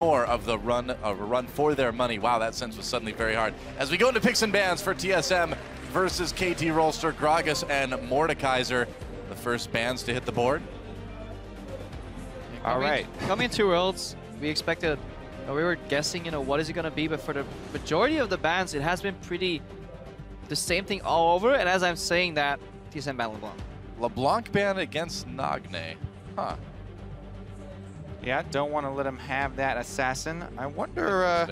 more of the run for their money. Wow, that sense was suddenly very hard. As we go into picks and bans for TSM versus KT Rolster, Gragas and Mordekaiser, the first bans to hit the board. All right. Coming to Worlds, we expected, we were guessing, what is it going to be, but for the majority of the bans, it has been pretty the same thing all over. And as I'm saying that, TSM ban LeBlanc. LeBlanc ban against Nagne. Huh. Yeah, don't want to let him have that assassin. I wonder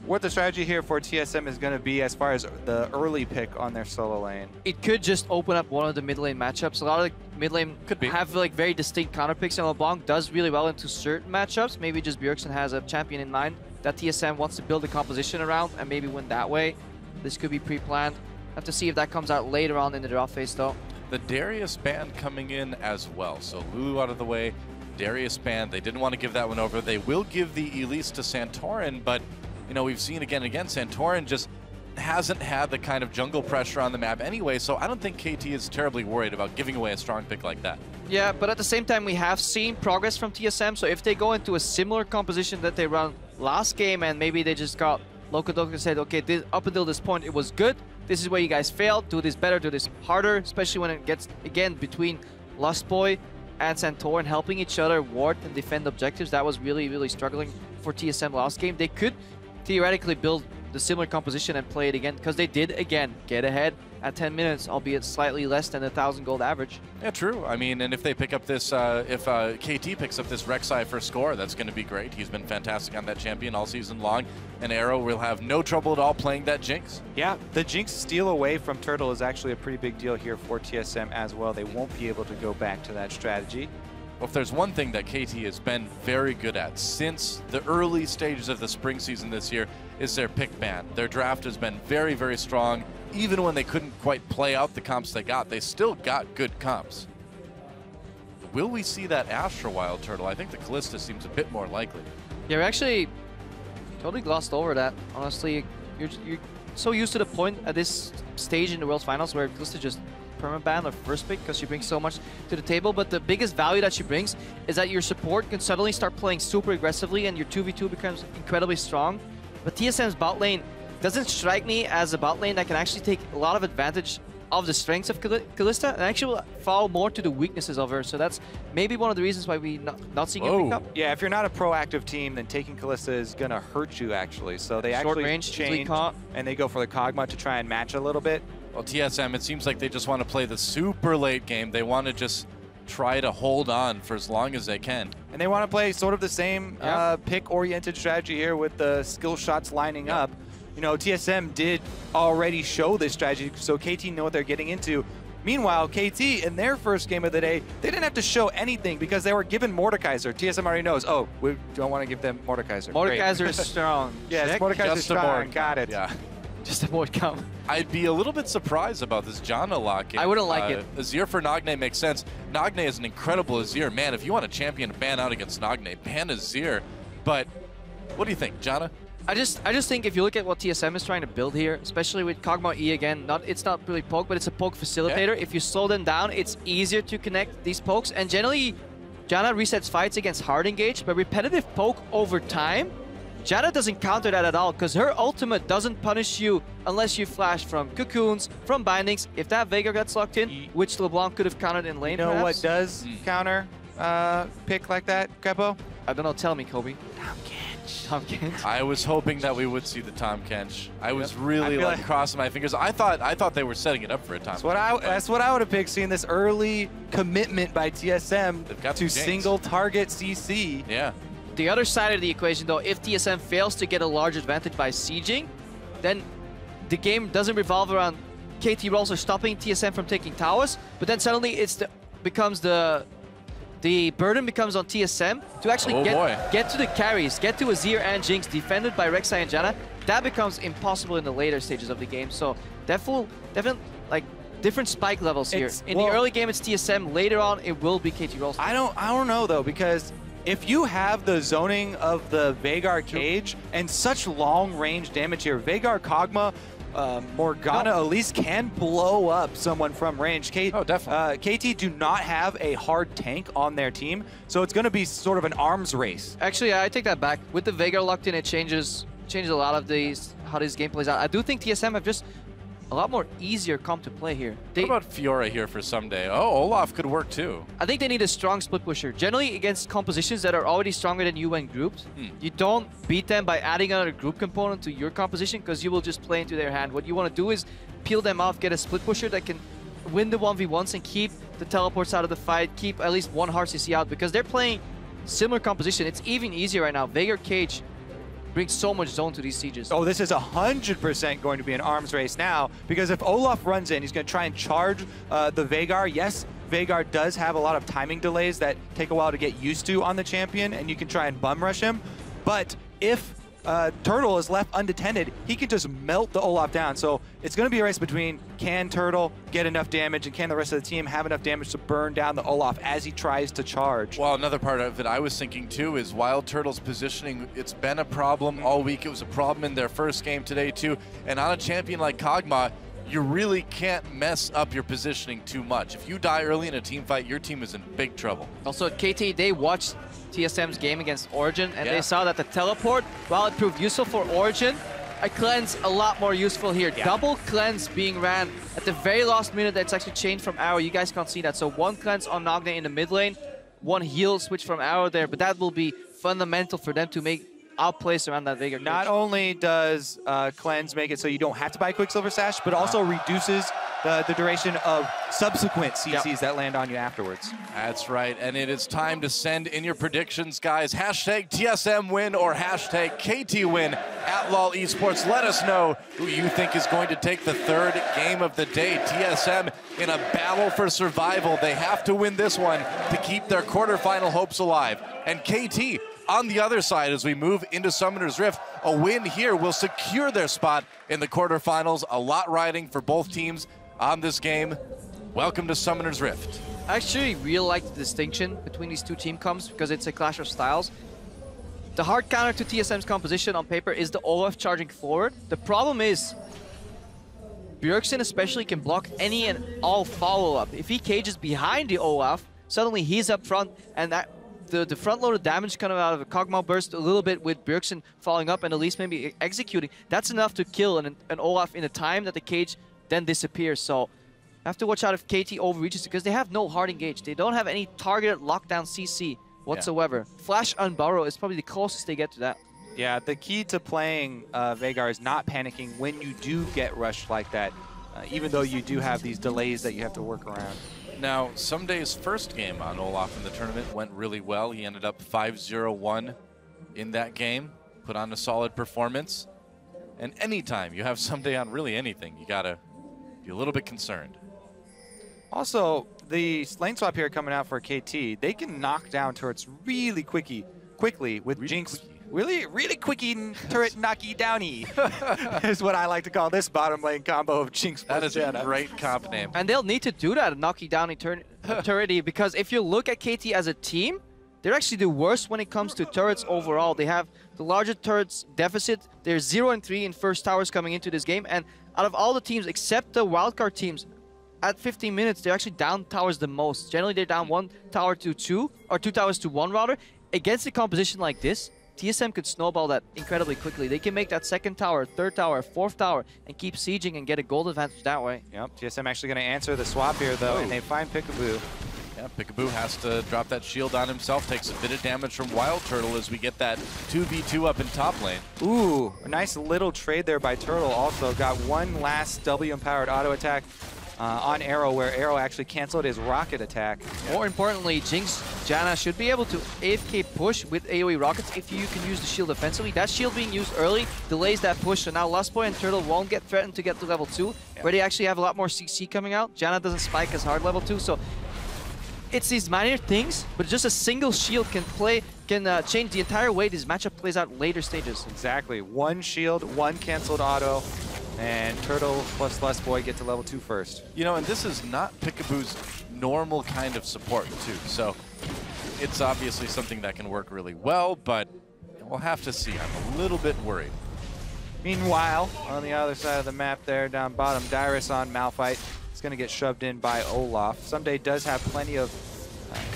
what the strategy here for TSM is going to be as far as the early pick on their solo lane. It could just open up one of the mid lane matchups. A lot of the mid lane could have like very distinct counter picks, and LeBlanc does really well into certain matchups. Maybe just Bjergsen has a champion in mind that TSM wants to build a composition around and maybe win that way. This could be pre-planned. Have to see if that comes out later on in the draw phase though. The Dyrus ban coming in as well. So Lulu out of the way. Dyrus ban, they didn't want to give that one over. They will give the Elise to Santorin, but we've seen again and again, Santorin just hasn't had the kind of jungle pressure on the map anyway, so I don't think KT is terribly worried about giving away a strong pick like that. Yeah, but at the same time, we have seen progress from TSM, so if they go into a similar composition that they run last game and maybe they just got Locadoc and said, okay, up until this point it was good, this is where you guys failed, do this better, do this harder, especially when it gets, again, between Lustboy and Santorin helping each other ward and defend objectives. That was really, really struggling for TSM last game. They could theoretically build the similar composition and play it again, because they did, again, get ahead at 10 minutes, albeit slightly less than 1,000 gold average. Yeah, true. I mean, and if they pick up this, if KT picks up this Rek'Sai for score, that's going to be great. He's been fantastic on that champion all season long, and Arrow will have no trouble at all playing that Jinx. Yeah, the Jinx steal away from Turtle is actually a pretty big deal here for TSM as well. They won't be able to go back to that strategy. Well, if there's one thing that KT has been very good at since the early stages of the spring season this year is their pick ban. Their draft has been very, very strong. Even when they couldn't quite play out the comps they got, they still got good comps. Will we see that Astra Wildturtle? I think the Kalista seems a bit more likely. Yeah, we actually totally glossed over that. Honestly, you're so used to the point at this stage in the World Finals where Kalista just permaban or first pick because she brings so much to the table, but the biggest value that she brings is that your support can suddenly start playing super aggressively and your 2v2 becomes incredibly strong. But TSM's bot lane doesn't strike me as a bot lane that can actually take a lot of advantage of the strengths of Kalista and actually will fall more to the weaknesses of her. So that's maybe one of the reasons why we not seeing her pick up. Yeah, if you're not a proactive team, then taking Kalista is going to hurt you actually. So they Short actually range, change and they go for the Kog'Maw to try and match a little bit. Well, TSM, it seems like they just want to play the super late game. They want to just try to hold on for as long as they can. And they want to play sort of the same pick-oriented strategy here with the skill shots lining up. TSM did already show this strategy, so KT know what they're getting into. Meanwhile, KT, in their first game of the day, they didn't have to show anything because they were given Mordekaiser. TSM already knows, oh, we don't want to give them Mordekaiser. Mordekaiser is strong. Yes, Mordekaiser is strong. Got it. Yeah. Just a board count. I'd be a little bit surprised about this Janna lock. I wouldn't like it. Azir for Nagne makes sense. Nagne is an incredible Azir. Man, if you want a champion to ban out against Nagne, ban Azir. But what do you think, Janna? I just think if you look at what TSM is trying to build here, especially with Kog'Maw E again, it's not really poke, but it's a poke facilitator. Yeah. If you slow them down, it's easier to connect these pokes. And generally, Janna resets fights against hard engage, but repetitive poke over time, Janna doesn't counter that at all because her ultimate doesn't punish you unless you flash from cocoons, from bindings. If that Veigar gets locked in, which LeBlanc could have countered in lane, perhaps. What does counter pick like that, Krepo? I don't know. Tell me, Kobe. Tom Kench. I was hoping that we would see the Tom Kench. I was really crossing my fingers. I thought they were setting it up for a Tom. That's what I would have picked, seeing this early commitment by TSM to single target CC. Yeah. The other side of the equation, though, if TSM fails to get a large advantage by sieging, then the game doesn't revolve around KT Rolster stopping TSM from taking towers, but then suddenly the burden becomes on TSM to actually get to the carries, get to Azir and Jinx, defended by Rek'Sai and Janna. That becomes impossible in the later stages of the game. So definitely like different spike levels here. In the early game, it's TSM. Later on, it will be KT Rolster. I don't know though, because if you have the zoning of the Veigar cage and such long range damage here, Veigar Kog'Maw, Morgana Elise can blow up someone from range. Oh, definitely. KT do not have a hard tank on their team, so it's going to be sort of an arms race. Actually, I take that back. With the Veigar locked in, it changes a lot of how this game plays out. I do think TSM have just a lot more easier comp to play here. What about Fiora here for Ssumday? Oh, Olaf could work too. I think they need a strong split pusher. Generally, against compositions that are already stronger than you when grouped, you don't beat them by adding another group component to your composition because you will just play into their hand. What you want to do is peel them off, get a split pusher that can win the 1v1s and keep the teleports out of the fight, keep at least one hard CC out because they're playing similar composition. It's even easier right now. Veigar Cage brings so much zone to these sieges. Oh, this is 100% going to be an arms race now, because if Olaf runs in, he's going to try and charge the Veigar. Yes, Veigar does have a lot of timing delays that take a while to get used to on the champion, and you can try and bum rush him. But if Turtle is left undetended, he can just melt the Olaf down. So it's going to be a race between can Turtle get enough damage and can the rest of the team have enough damage to burn down the Olaf as he tries to charge. Well, another part of it I was thinking too is Wildturtle's positioning. It's been a problem all week. It was a problem in their first game today too. And on a champion like Kog'Maw, you really can't mess up your positioning too much. If you die early in a team fight, your team is in big trouble. Also, at KT, they watched TSM's game against Origin, and they saw that the teleport, while it proved useful for Origin, a cleanse a lot more useful here. Double cleanse being ran at the very last minute. That's actually changed from Arrow. You guys can't see that. So one cleanse on Nagne in the mid lane, one heal switch from Arrow there, but that will be fundamental for them to make outplays around that Veigar. Not only does cleanse make it so you don't have to buy Quicksilver Sash, but also reduces the duration of subsequent CCs that land on you afterwards. That's right, and it is time to send in your predictions, guys. Hashtag TSM win or hashtag KT win at LoL Esports. Let us know who you think is going to take the third game of the day. TSM in a battle for survival. They have to win this one to keep their quarterfinal hopes alive. And KT on the other side, as we move into Summoner's Rift, a win here will secure their spot in the quarterfinals. A lot riding for both teams on this game. Welcome to Summoner's Rift. I actually really like the distinction between these two team comps because it's a clash of styles. The hard counter to TSM's composition on paper is the Olaf charging forward. The problem is Bjergsen especially can block any and all follow-up. If he cages behind the Olaf, suddenly he's up front, and that the front-loaded damage coming out of a Kog'Maw burst a little bit with Bjergsen following up and Elise maybe executing, that's enough to kill an Olaf in a time that the cage then disappears. So have to watch out if KT overreaches because they have no hard engage. They don't have any targeted lockdown CC whatsoever. Flash Unburrow is probably the closest they get to that. Yeah, the key to playing Veigar is not panicking when you do get rushed like that, even though you do have these delays that you have to work around. Now, Ssumday's first game on Olaf in the tournament went really well. He ended up 5-0-1 in that game, put on a solid performance. And anytime you have Ssumday on really anything, you gotta be a little bit concerned. Also, the lane swap here coming out for KT, they can knock down turrets really quickly with really Jinx. Really quickie turret knocky downy is what I like to call this bottom lane combo of Jinx plus That is Janna. a great comp name. And they'll need to do that, knocky downy turrety, because if you look at KT as a team, they're actually the worst when it comes to turrets overall. They have the largest turrets deficit. They're 0-3 in first towers coming into this game. And out of all the teams, except the wildcard teams, at 15 minutes, they're actually down towers the most. Generally, they're down 1 tower to 2, or 2 towers to 1 rather. Against a composition like this, TSM could snowball that incredibly quickly. They can make that second tower, third tower, fourth tower, and keep sieging and get a gold advantage that way. Yep, TSM actually going to answer the swap here, though, and they find Piccaboo. Yeah, Piccaboo has to drop that shield on himself, takes a bit of damage from Wildturtle as we get that 2v2 up in top lane. Ooh, a nice little trade there by Turtle. Also got one last W-empowered auto attack on Arrow, where Arrow actually canceled his rocket attack. More importantly, Jinx, Janna should be able to AFK push with AoE rockets if you can use the shield offensively. That shield being used early delays that push, so now Lustboy and Turtle won't get threatened to get to level 2, where they actually have a lot more CC coming out. Janna doesn't spike as hard level 2, so it's these minor things, but just a single shield can change the entire way this matchup plays out later stages. Exactly. One shield, one canceled auto, and Turtle plus Lustboy get to level 2 first. You know, and this is not Piccaboo's normal kind of support, too. So it's obviously something that can work really well, but we'll have to see. I'm a little bit worried. Meanwhile, on the other side of the map there, down bottom, Dyrus on Malphite. He's going to get shoved in by Olaf. Ssumday does have plenty of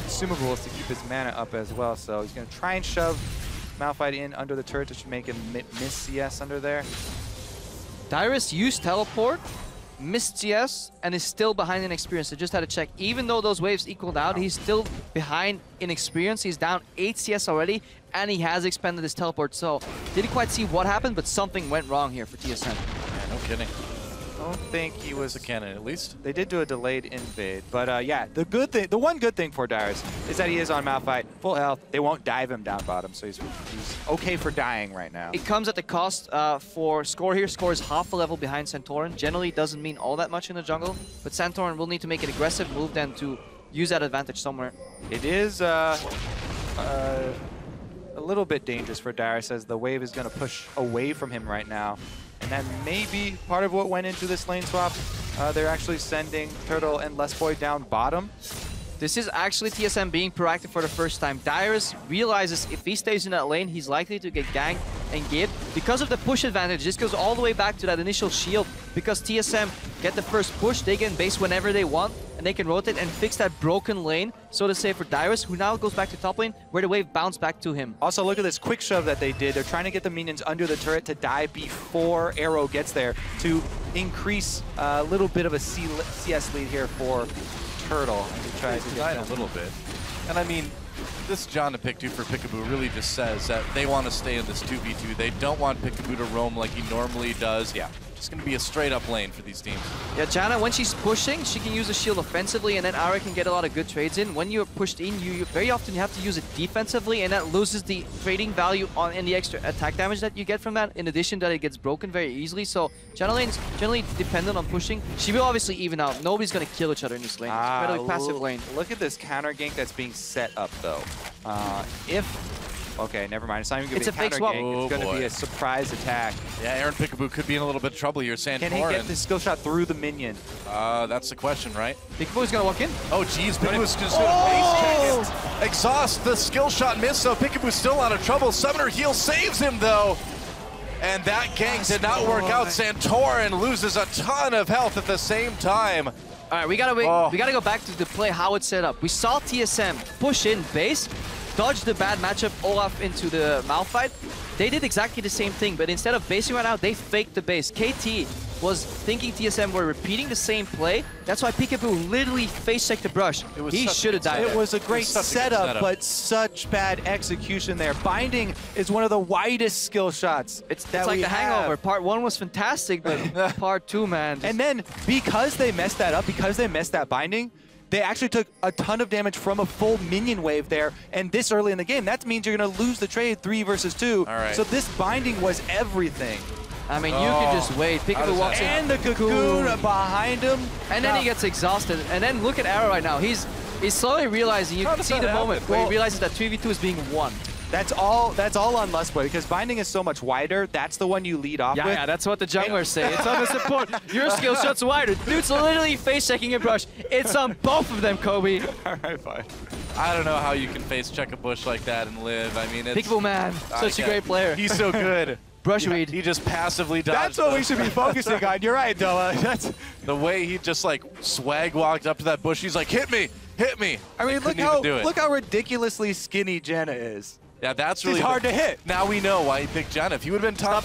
consumables to keep his mana up as well, so he's going to try and shove Malphite in under the turret, which should make him miss CS under there. Dyrus used teleport, missed CS, and is still behind in experience. I just had to check. Even though those waves equaled out, he's still behind in experience. He's down 8 CS already, and he has expended his teleport. So, didn't quite see what happened, but something went wrong here for TSM. Yeah, no kidding. I don't think he was a cannon at least. They did do a delayed invade, but yeah, the one good thing for Dyrus is that he is on Malphite, full health. They won't dive him down bottom, so he's okay for dying right now. It comes at the cost for Score here. Score is half a level behind Santorin. Generally doesn't mean all that much in the jungle, but Santorin will need to make an aggressive move then to use that advantage somewhere. It is a little bit dangerous for Dyrus as the wave is going to push away from him right now. And that may be part of what went into this lane swap. They're actually sending Turtle and Lustboy down bottom. This is actually TSM being proactive for the first time. Dyrus realizes if he stays in that lane, he's likely to get ganked and get. Because of the push advantage, this goes all the way back to that initial shield. Because TSM get the first push, they get in base whenever they want, and they can rotate and fix that broken lane, so to say, for Dyrus, who now goes back to top lane, where the wave bounced back to him. Also, look at this quick shove that they did. They're trying to get the minions under the turret to die before Arrow gets there to increase a little bit of a CS lead here for Turtle. To try to get a little bit. And I mean, this Janna pick 2 for Piccaboo really just says that they want to stay in this 2v2. They don't want Piccaboo to roam like he normally does. Yeah. Just going to be a straight up lane for these teams. Yeah, Janna, when she's pushing, she can use the shield offensively, and then Ara can get a lot of good trades in. When you're pushed in, you very often have to use it defensively, and that loses the trading value on and the extra attack damage that you get from that, in addition that it gets broken very easily. So Janna lane's generally dependent on pushing. She will obviously even out. Nobody's going to kill each other in this lane. It's a incredibly passive lane. Look at this counter gank that's being set up, though. Okay, never mind. It's not even going to be a counter gank. It's going to be a surprise attack. Yeah, Aaron Piccaboo could be in a little bit of trouble here. Santorin. Can he get the skill shot through the minion? That's the question, right? Piccaboo's going to walk in. Oh, geez. Piccaboo's just going to face check it. Exhaust. The skill shot missed, so Piccaboo's still out of trouble. Summoner heal saves him, though. And that gank did not work out. Santorin loses a ton of health at the same time. All right, we gotta go back to the play, how it's set up. We saw TSM push in base, dodge the bad matchup Olaf into the Malphite. They did exactly the same thing, but instead of basing right out, they faked the base. KT was thinking TSM were repeating the same play. That's why Piccaboo literally face-checked the brush. He should have died. It was a great setup, but such bad execution there. Binding is one of the widest skill shots. It's like the Hangover. Part 1 was fantastic, but Part 2, man. And then, because they messed that up, because they messed that binding, they actually took a ton of damage from a full minion wave there, and this early in the game, that means you're going to lose the trade 3 versus 2. All right. So this binding was everything. I mean, you can just wait. Piccaboo walks in. And the cocoon behind him. And then he gets exhausted. And then look at Arrow right now. He's slowly realizing, you can see the moment where he realizes that 3v2 is being won. That's all on Lustboy, because binding is so much wider. That's the one you lead off with. Yeah, that's what the junglers say. It's on the support. Your skill shot's wider. Dude's literally face-checking a brush. It's on both of them, Kobe. All right, fine. I don't know how you can face-check a bush like that and live. I mean, it's... Piccaboo, man. Such a great player. He's so good. Brush read. He just passively dodged. That's what we should be focusing on. You're right, Doa. That's the way he just like swag walked up to that bush. He's like, hit me, hit me. I mean, look how ridiculously skinny Janna is. Yeah, that's really hard to hit. Now we know why he picked Janna. If he would have been Tom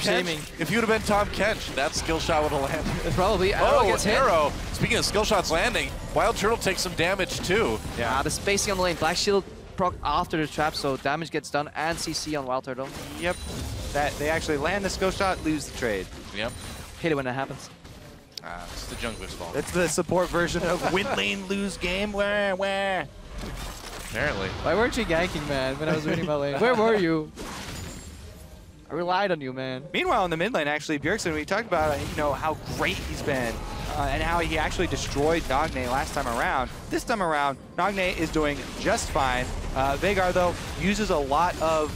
Kench, that skill shot would have landed. Probably. Arrow gets hit. Arrow. Speaking of skill shots landing, Wildturtle takes some damage too. Yeah, the spacing on the lane. Black Shield proc after the trap, so damage gets done, and CC on Wildturtle. Yep. That they actually land the skill shot, lose the trade. Yep. Hate it when that happens. It's the jungler's fault. It's the support version of win lane, lose game. Where? Apparently. Why weren't you ganking, man, when I was winning my lane? Where were you? I relied on you, man. Meanwhile, in the mid lane, actually, Bjergsen, we talked about how great he's been and how he actually destroyed Nagne last time around. This time around, Nagne is doing just fine. Veigar, though, uses a lot of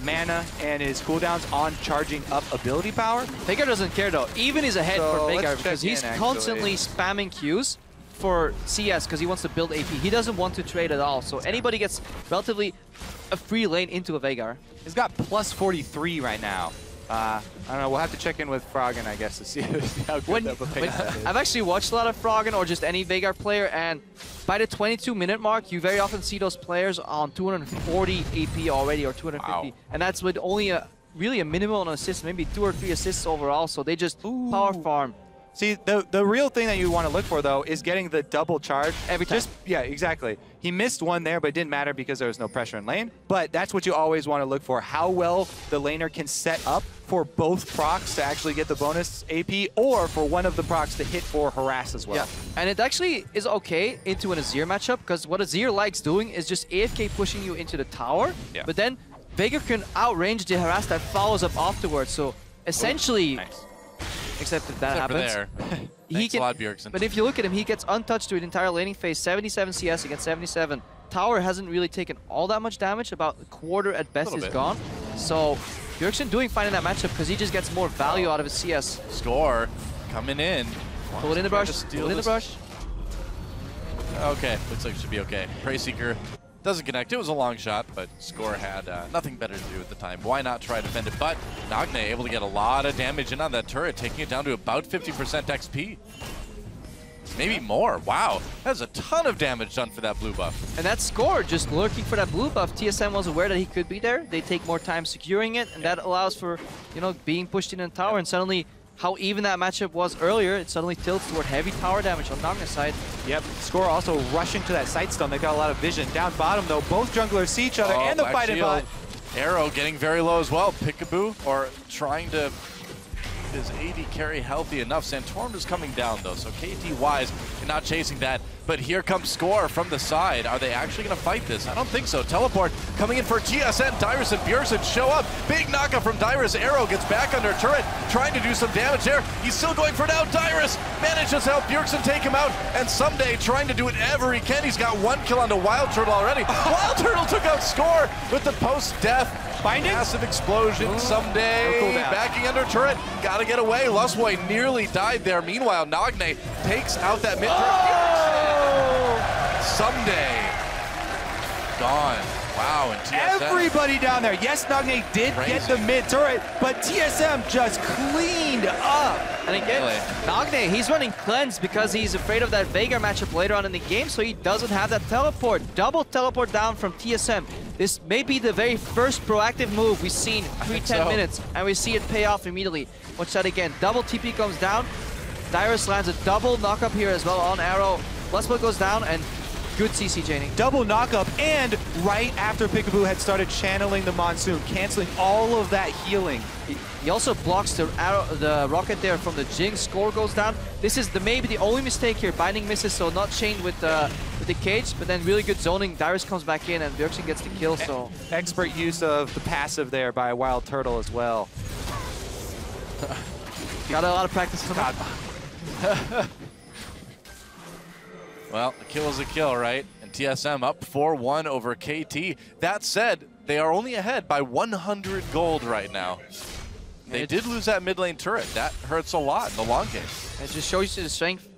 mana and his cooldowns on charging up ability power. Veigar doesn't care, though. Even is ahead for Veigar because he's constantly spamming Qs for CS because he wants to build AP. He doesn't want to trade at all. So anybody gets relatively a free lane into a Veigar. He's got plus 43 right now. I don't know. We'll have to check in with Froggen, I guess, to see how good of a pace that is. I've actually watched a lot of Froggen or just any Veigar player, and by the 22-minute mark, you very often see those players on 240 AP already or 250, Wow. and that's with only really a minimal assist, maybe 2 or 3 assists overall. So they just power farm. See, the real thing that you want to look for, though, is getting the double charge. Every time. Yeah, exactly. He missed one there, but it didn't matter because there was no pressure in lane. But that's what you always want to look for, how well the laner can set up for both procs to actually get the bonus AP, or for one of the procs to hit for harass as well. Yeah, and it actually is okay into an Azir matchup, because what Azir likes doing is just AFK pushing you into the tower, but then Veigar can outrange the harass that follows up afterwards. So essentially... Nice. Except if that happens. Thanks a lot, Bjergsen. But if you look at him, he gets untouched to an entire laning phase, 77 CS against 77. Tower hasn't really taken all that much damage, about a quarter at best is gone. So Bjergsen doing fine in that matchup because he just gets more value out of his CS. Score coming in. Pull it in the brush, pull it in the brush. Okay, looks like it should be okay. Prey Seeker doesn't connect. It was a long shot, but Score had nothing better to do at the time. Why not try to defend it? But Nagne able to get a lot of damage in on that turret, taking it down to about 50% XP. Maybe more. Wow. That's a ton of damage done for that blue buff. And that Score just lurking for that blue buff. TSM was aware that he could be there. They take more time securing it, and that allows for, you know, being pushed in the tower. And suddenly, how even that matchup was earlier, it suddenly tilts toward heavy tower damage on Nagne's side. Yep, Score also rushing to that Sightstone. They've got a lot of vision. Down bottom, though, both junglers see each other, and the fight in bot. Arrow getting very low as well. Piccaboo, or trying to... Is AD carry healthy enough? Santorin is coming down, though, so KT wise and not chasing that. But here comes Score from the side. Are they actually going to fight this? I don't think so. Teleport coming in for TSM. Dyrus and Bjergsen show up. Big knockup from Dyrus. Arrow gets back under turret, trying to do some damage there. He's still going for it out. Dyrus manages to help Bjergsen take him out. And Ssumday trying to do whatever he can. He's got 1 kill onto Wildturtle already. Wildturtle took out Score with the post-death. Binding? Massive explosion. Ssumday backing under turret. Gotta get away. Lustboy nearly died there. Meanwhile, Nagne takes out that mid turret. Ssumday gone. Wow, and TSM. Everybody down there. Yes, Nagne did get the mid turret, but TSM just cleaned up. And again, Nagne, he's running cleanse because he's afraid of that Veigar matchup later on in the game, so he doesn't have that teleport. Double teleport down from TSM. This may be the very first proactive move we've seen 10 minutes, and we see it pay off immediately. Watch that again. Double TP comes down. Dyrus lands a double knockup here as well on Arrow. Lustboy goes down, and good CC chaining. Double knockup, and right after Piccaboo had started channeling the Monsoon, canceling all of that healing. He also blocks the arrow, the rocket there from the Jinx. Score goes down. This is maybe the only mistake here. Binding misses, so not chained with the cage, but then really good zoning. Dyrus comes back in, and Bjergsen gets the kill. So expert use of the passive there by Wildturtle as well. Got a lot of practice for that. Well, a kill is a kill, right? And TSM up 4-1 over KT. That said, they are only ahead by 100 gold right now. They did lose that mid lane turret. That hurts a lot in the long game. It just shows you the strength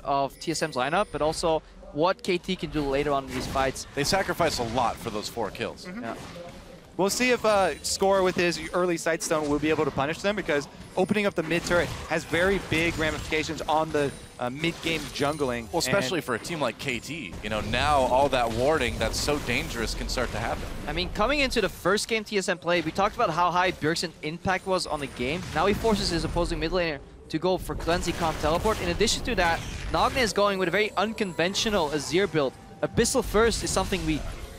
of TSM's lineup, but also what KT can do later on in these fights. They sacrifice a lot for those 4 kills. Yeah. We'll see if Score with his early Sightstone will be able to punish them, because opening up the mid turret has very big ramifications on the mid-game jungling. Well, especially for a team like KT. You know, now all that warding that's so dangerous can start to happen. I mean, coming into the first game TSM play, we talked about how high Bjergsen's impact was on the game. Now he forces his opposing mid laner to go for cleanse, he can't teleport. In addition to that, Nagne is going with a very unconventional Azir build. Abyssal First is something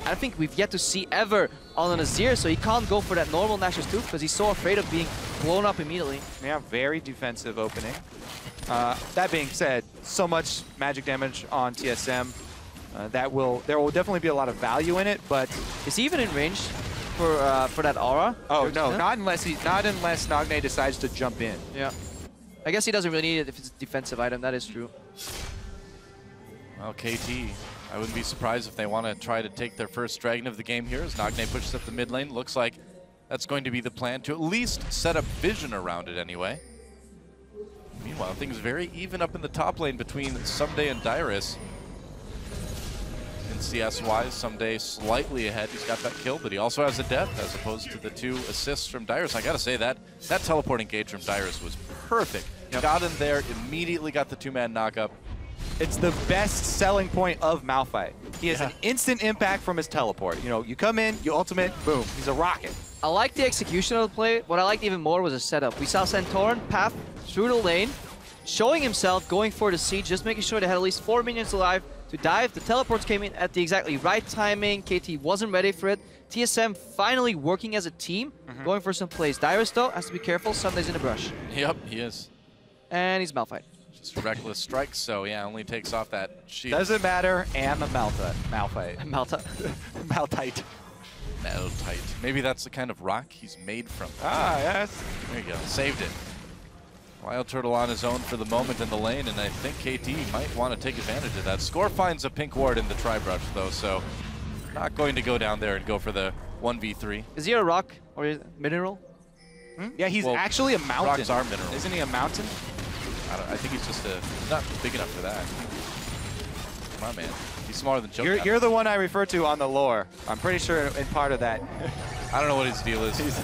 I think we've yet to see ever on an Azir, so he can't go for that normal Nashor's Tooth because he's so afraid of being blown up immediately. Yeah, very defensive opening. That being said, so much magic damage on TSM. There will definitely be a lot of value in it, but is he even in range for that aura? Oh no, not unless Nagne decides to jump in. Yeah, I guess he doesn't really need it if it's a defensive item. That is true. Well, KT, I wouldn't be surprised if they want to try to take their first dragon of the game here as Nagne pushes up the mid lane. Looks like that's going to be the plan, to at least set up vision around it anyway. Meanwhile, things very even up in the top lane between Ssumday and Dyrus. And CS-wise. Ssumday slightly ahead. He's got that kill, but he also has a death as opposed to the 2 assists from Dyrus. I gotta say that teleport engage from Dyrus was perfect. Yep. Got in there, immediately got the 2-man knock-up. It's the best selling point of Malphite. He has an instant impact from his teleport. You know, you come in, you ultimate, boom, he's a rocket. I like the execution of the play. What I liked even more was the setup. We saw Santorin path through the lane, showing himself, going for the siege, just making sure they had at least 4 minions alive to dive. The teleports came in at the exactly right timing. KT wasn't ready for it. TSM finally working as a team, going for some plays. Dyrus, though, has to be careful. Ssumday's in the brush. Yep, he is. And he's Malphite. Just reckless strikes, so yeah, only takes off that shield. Doesn't matter, and a Malphite. Malta. Malphite. Malphite. Maybe that's the kind of rock he's made from. Ah, yes. There you go. Saved it. Wildturtle on his own for the moment in the lane, and I think KT might want to take advantage of that. Score finds a pink ward in the tri-brush, though, so not going to go down there and go for the 1v3. Is he a rock or is it mineral? Yeah, he's actually a mountain. Rocks are minerals. Isn't he a mountain? I think he's just not big enough for that. Come on, man. He's smaller than Joe. You're the one I refer to on the lore. I'm pretty sure in part of that. I don't know what his deal is. He's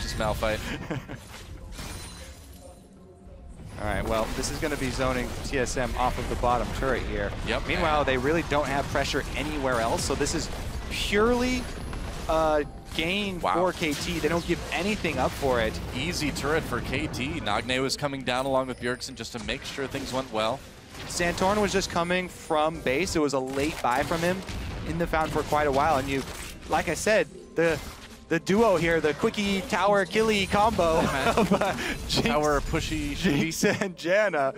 just Malphite. All right, well, this is going to be zoning TSM off of the bottom turret here. Yep. Meanwhile, they really don't have pressure anywhere else, so this is purely gain for KT. They don't give anything up for it. Easy turret for KT. Nagne was coming down along with Bjergsen just to make sure things went well. Santorin was just coming from base. It was a late buy from him in the fountain for quite a while. And you, like I said, the duo here, the quickie tower killy combo of Jinx, tower pushy Jinx and Janna.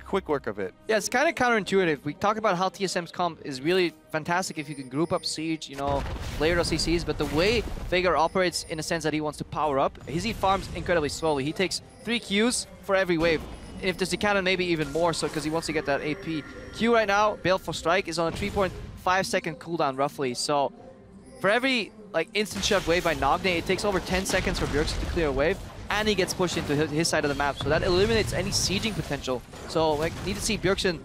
Quick work of it. Yeah, it's kind of counterintuitive. We talk about how TSM's comp is really fantastic if you can group up siege, you know, layer of CCs, but the way Veigar operates in a sense that he wants to power up, he farms incredibly slowly. He takes 3 Qs for every wave. If there's a cannon, maybe even more so because he wants to get that AP. Q right now, Bail for Strike, is on a 3.5 second cooldown roughly. So for every instant shot wave by Nagne, it takes over 10 seconds for Bjergsen to clear a wave, and he gets pushed into his side of the map. So that eliminates any sieging potential. So need to see Bjergsen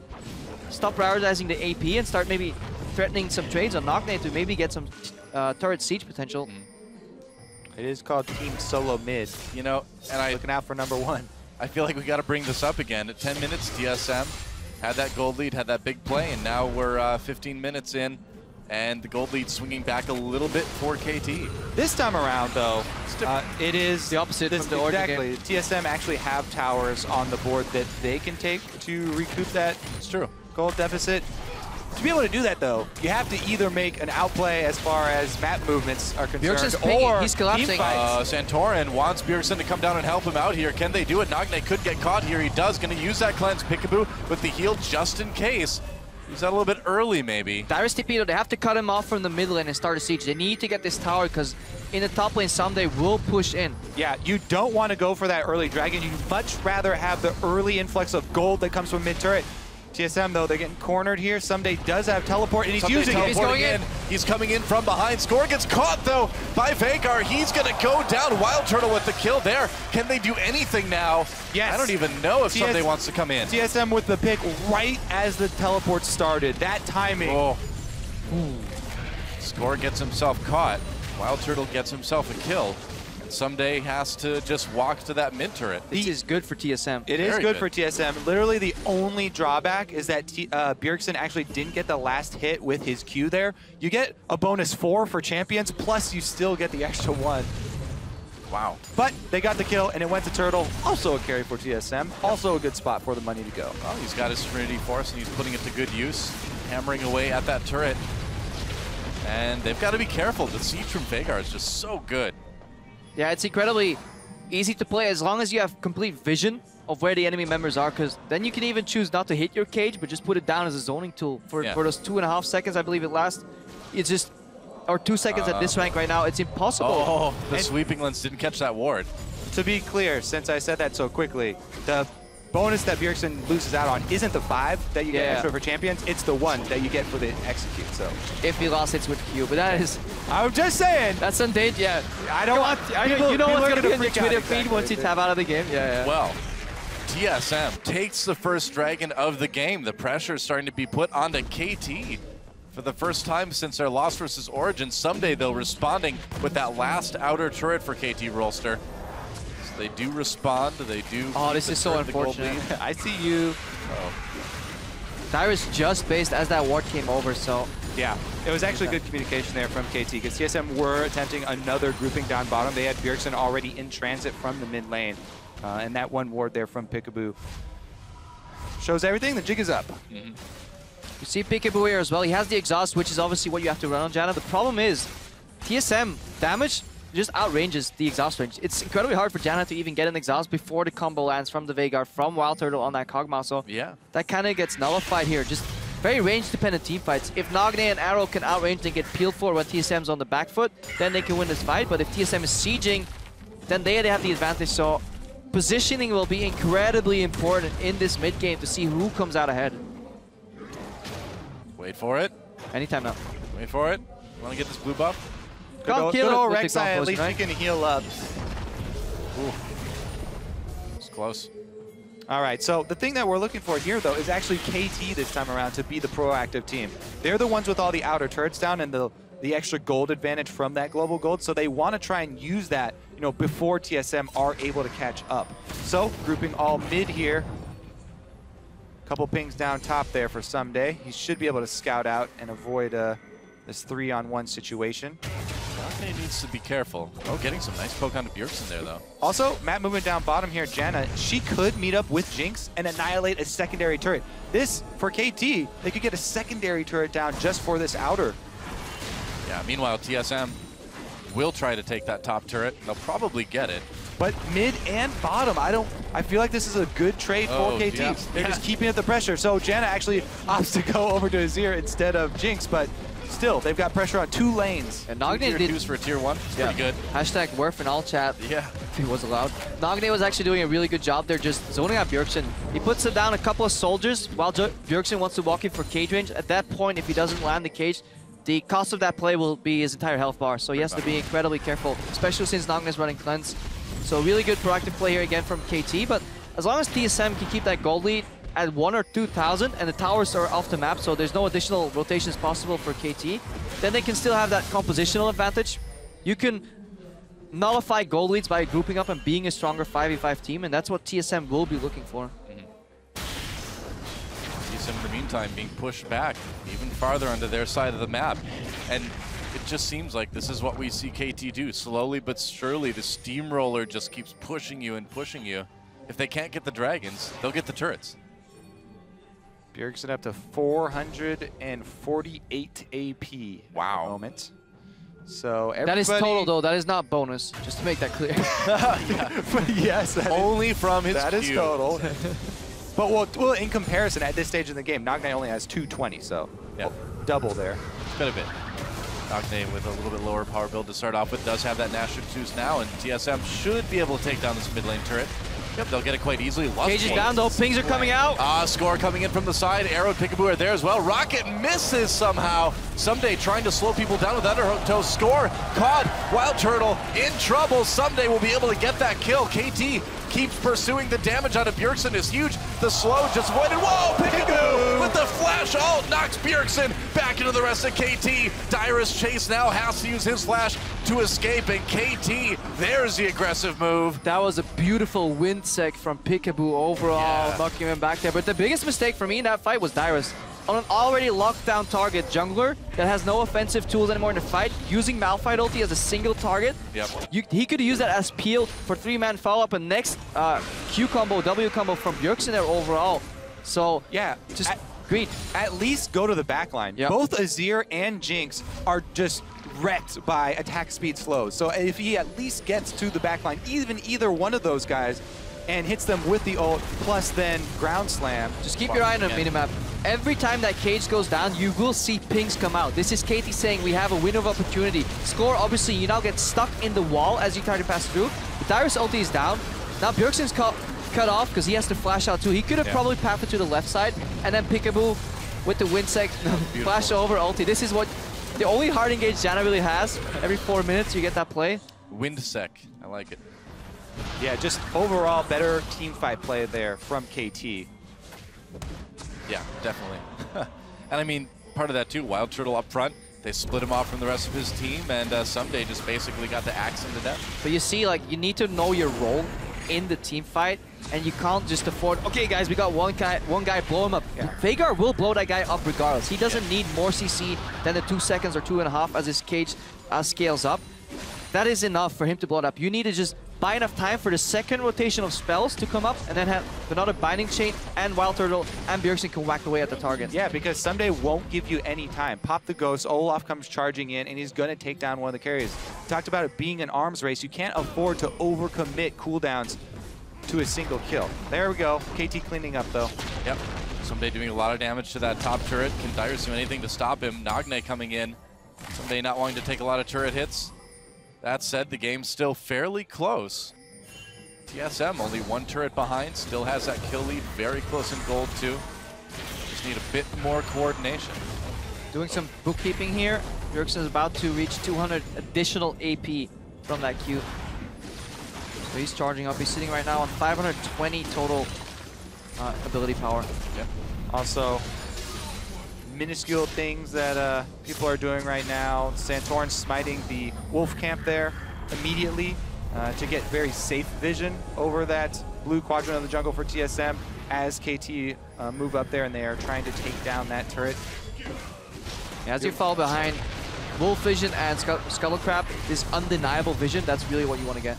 stop prioritizing the AP and start maybe threatening some trades on Nagne to maybe get some turret siege potential. It is called Team Solomid. You know, and looking out for #1. I feel like we got to bring this up again. At 10 minutes, TSM had that gold lead, had that big play, and now we're 15 minutes in, and the gold lead swinging back a little bit for KT. This time around, though, it is the opposite from the order game. TSM actually have towers on the board that they can take to recoup that gold deficit. To be able to do that, though, you have to either make an outplay as far as map movements are concerned, or he's collapsing. Santorin wants Bjergsen to come down and help him out here. Can they do it? Nagne could get caught here. He does. Going to use that cleanse. Piccaboo with the heal just in case. He's out a little bit early, maybe. Dyrus TP, they have to cut him off from the mid lane and start a siege. They need to get this tower because in the top lane, Ssumday will push in. Yeah, you don't want to go for that early dragon. You'd much rather have the early influx of gold that comes from mid-turret. TSM, though, they're getting cornered here. Ssumday does have teleport, and he's using it. He's going in. He's coming in from behind. Score gets caught, though, by Veigar. He's going to go down. Wildturtle with the kill there. Can they do anything now? Yes. I don't even know if Ssumday wants to come in. TSM with the pick right as the teleport started. That timing. Oh. Score gets himself caught. Wildturtle gets himself a kill. Ssumday has to just walk to that mid turret. This is good for TSM. It is good for TSM. Literally the only drawback is that Bjergsen actually didn't get the last hit with his Q there. You get a bonus 4 for champions, plus you still get the extra 1. Wow. But they got the kill, and it went to Turtle. Also a carry for TSM. Also a good spot for the money to go. Well, he's got his Trinity Force, and he's putting it to good use, hammering away at that turret. And they've got to be careful. The siege from Veigar is just so good. Yeah, it's incredibly easy to play as long as you have complete vision of where the enemy members are, because then you can even choose not to hit your cage, but just put it down as a zoning tool. For those 2.5 seconds, I believe it lasts. It's just, or 2 seconds at this rank right now, it's impossible. Oh, the sweeping lens didn't catch that ward. To be clear, since I said that so quickly, the bonus that Bjergsen loses out on isn't the 5 that you get extra for champions, it's the 1 that you get for the execute. So if he lost, it's with Q, but that is... I'm just saying. That's undated, yeah. I don't want... you know what's going to be on your Twitter feed once you tab out of the game? Yeah. Well, TSM takes the first dragon of the game. The pressure is starting to be put onto KT. For the first time since their loss versus Origin, Ssumday, though, responding with that last outer turret for KT Rolster. So they do respond. They do. Oh, this is so unfortunate. I see you. Oh. Dyrus just based as that ward came over, so. Yeah, it was actually good communication there from KT because TSM were attempting another grouping down bottom. They had Bjergsen already in transit from the mid lane. And that one ward there from Piccaboo shows everything. The jig is up. You see Piccaboo here as well. He has the exhaust, which is obviously what you have to run on Janna. The problem is TSM damage just outranges the exhaust range. It's incredibly hard for Janna to even get an exhaust before the combo lands from the Veigar, from Wildturtle on that Kog'Maw. So yeah, that kind of gets nullified here. Just very range-dependent team fights. If Nagne and Arrow can outrange and get peeled for when TSM's on the back foot, then they can win this fight. But if TSM is sieging, then they have the advantage. So positioning will be incredibly important in this mid game to see who comes out ahead. Wait for it. Anytime now. Wait for it. Want to get this blue buff? Good old Rek'Sai, at least you can heal up. Ooh. It's close. All right, so the thing that we're looking for here, though, is actually KT this time around to be the proactive team. They're the ones with all the outer turrets down and the extra gold advantage from that global gold, so they want to try and use that, you know, before TSM are able to catch up. So, grouping all mid here. Couple pings down top there for Ssumday. He should be able to scout out and avoid this 3-on-1 situation. Nagne needs to be careful. Oh, getting some nice poke onto Bjergsen there, though. Also, map movement down bottom here, Janna, she could meet up with Jinx and annihilate a secondary turret. This, for KT, they could get a secondary turret down just for this outer. Yeah, meanwhile, TSM will try to take that top turret. They'll probably get it. But mid and bottom, I feel like this is a good trade for KT. Yeah. They're just keeping up the pressure. So Janna actually opts to go over to Azir instead of Jinx, but still, they've got pressure on 2 lanes. And Nagne did for a tier 1. It's pretty good. Hashtag Worf in all chat. Yeah. If he was allowed. Nagne was actually doing a really good job there, just zoning out Bjergsen. He puts it down a couple of soldiers while Bjergsen wants to walk in for cage range. At that point, if he doesn't land the cage, the cost of that play will be his entire health bar. So he has to be incredibly careful, especially since Nagne is running cleanse. So really good proactive play here again from KT, but as long as TSM can keep that gold lead at 1 or 2,000 and the towers are off the map, so there's no additional rotations possible for KT, then they can still have that compositional advantage. You can nullify gold leads by grouping up and being a stronger 5v5 team, and that's what TSM will be looking for. TSM in the meantime being pushed back even farther onto their side of the map. And it just seems like this is what we see KT do. Slowly but surely, the steamroller just keeps pushing you and pushing you. If they can't get the dragons, they'll get the turrets. Bjergsen up to 448 AP wow. at the moment. So that is total, though. That is not bonus, just to make that clear. Yes. Only from his That cube. is total. But well, in comparison, at this stage in the game, Nagne only has 220, so yeah. Double there. It's been a bit. Nagne with a little bit lower power build to start off with does have that Nash Zeus now, and TSM should be able to take down this mid lane turret. Yep, they'll get it quite easily. Cage is down though, pings are coming out. Score coming in from the side. Arrow and Piccaboo are there as well. Rocket misses somehow. Ssumday trying to slow people down with underhook toe. Score caught. Wildturtle in trouble. Ssumday will be able to get that kill. KT keeps pursuing. The damage out of Bjergsen is huge. The slow just avoided. Whoa, Piccaboo with the flash ult knocks Bjergsen back into the rest of KT. Dyrus chase now has to use his flash to escape, and KT, there's the aggressive move. That was a beautiful wind sec from Piccaboo overall, knocking him back there. But the biggest mistake for me in that fight was Dyrus. On an already locked down target jungler that has no offensive tools anymore in the fight, using Malphite ulti as a single target, he could use that as peel for 3-man follow-up and next Q combo, W combo from Bjergsen there overall. So yeah, just great. At least go to the backline. Yep. Both Azir and Jinx are just wrecked by attack speed slows. So if he at least gets to the backline, even either one of those guys, and hits them with the ult, plus then ground slam. Just keep your eye on the minimap. Every time that cage goes down, you will see pings come out. This is KT saying we have a window of opportunity. Score, obviously, you now get stuck in the wall as you try to pass through. The Dyrus ulti is down. Now Bjergsen's cut off because he has to flash out too. He could have probably pathed to the left side, and then Piccaboo with the wind sec, flash over ulti. This is what the only hard engage Janna really has. Every 4 minutes you get that play. Wind sec, I like it. Yeah, just overall better team fight play there from KT. Yeah, definitely. And I mean, part of that too. Wildturtle up front. They split him off from the rest of his team, and Ssumday just basically got the axe into death. But you see, like, you need to know your role in the team fight, and you can't just afford, okay guys, we got one guy, blow him up. Yeah. Veigar will blow that guy up regardless. He doesn't need more CC than the 2 seconds or 2.5 as his cage scales up. That is enough for him to blow it up. You need to just buy enough time for the second rotation of spells to come up, and then have another binding chain, and Wildturtle and Bjergsen can whack away at the target. Yeah, because Ssumday won't give you any time. Pop the ghost, Olaf comes charging in, and he's going to take down one of the carries. Talked about it being an arms race. You can't afford to overcommit cooldowns to a single kill. There we go. KT cleaning up, though. Yep. Ssumday doing a lot of damage to that top turret. Can Dyrus do anything to stop him? Nagne coming in. Ssumday not wanting to take a lot of turret hits. That said, the game's still fairly close. TSM only 1 turret behind, still has that kill lead, very close in gold too. Just need a bit more coordination. Doing some bookkeeping here. Bjergsen is about to reach 200 additional AP from that Q. So he's charging up. He's sitting right now on 520 total ability power. Yep. Also, minuscule things that people are doing right now. Santorin smiting the wolf camp there immediately to get very safe vision over that blue quadrant of the jungle for TSM as KT move up there, and they are trying to take down that turret. Yeah, as you fall behind, wolf vision and scuttle crab is undeniable vision. That's really what you want to get.